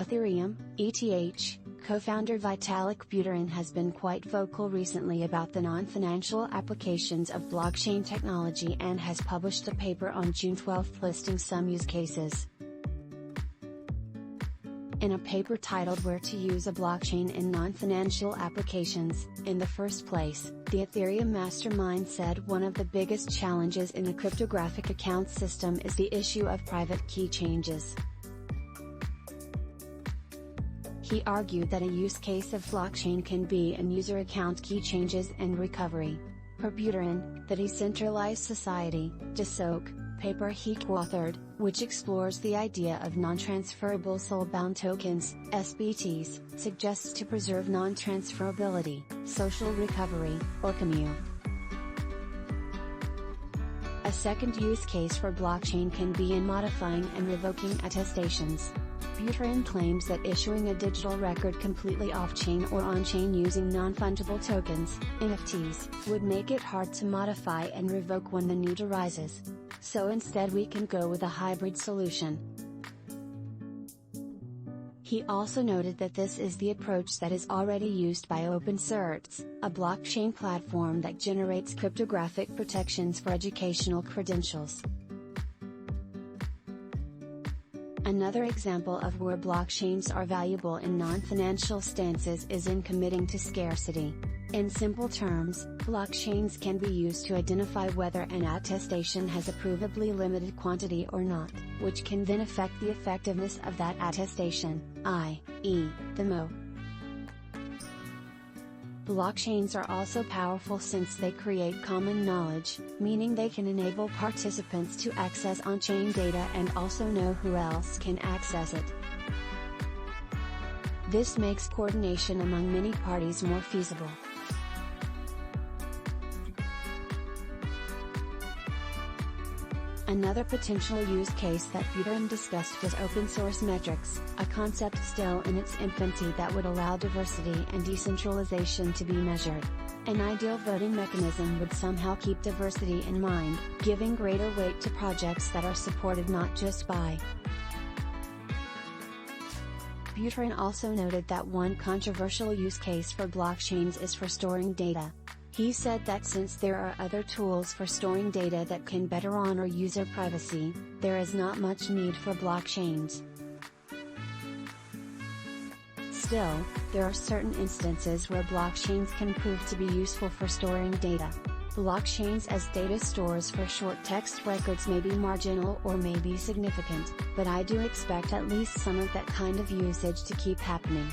Ethereum, ETH, co-founder Vitalik Buterin has been quite vocal recently about the non-financial applications of blockchain technology and has published a paper on June 12 listing some use cases. In a paper titled Where to Use a Blockchain in Non-Financial Applications, in the first place, the Ethereum mastermind said one of the biggest challenges in the cryptographic account system is the issue of private key changes. He argued that a use case of blockchain can be in user account key changes and recovery. Per Buterin, the Decentralized Society, DeSoc, paper he co-authored, which explores the idea of non-transferable Soulbound Tokens, SBTs, suggests to preserve non-transferability, social recovery, or commute. A second use case for blockchain can be in modifying and revoking attestations. Buterin claims that issuing a digital record completely off-chain or on-chain using non-fungible tokens, NFTs, would make it hard to modify and revoke when the need arises. So instead we can go with a hybrid solution. He also noted that this is the approach that is already used by OpenCerts, a blockchain platform that generates cryptographic protections for educational credentials. Another example of where blockchains are valuable in non-financial stances is in committing to scarcity. In simple terms, blockchains can be used to identify whether an attestation has a provably limited quantity or not, which can then affect the effectiveness of that attestation, i.e., the MO. Blockchains are also powerful since they create common knowledge, meaning they can enable participants to access on-chain data and also know who else can access it. This makes coordination among many parties more feasible. Another potential use case that Buterin discussed was open source metrics, a concept still in its infancy that would allow diversity and decentralization to be measured. An ideal voting mechanism would somehow keep diversity in mind, giving greater weight to projects that are supported not just by. Buterin also noted that one controversial use case for blockchains is for storing data. He said that since there are other tools for storing data that can better honor user privacy, there is not much need for blockchains. Still, there are certain instances where blockchains can prove to be useful for storing data. Blockchains as data stores for short text records may be marginal or may be significant, but I do expect at least some of that kind of usage to keep happening.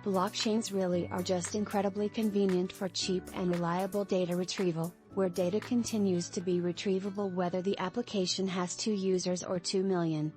Blockchains really are just incredibly convenient for cheap and reliable data retrieval, where data continues to be retrievable whether the application has 2 users or 2 million.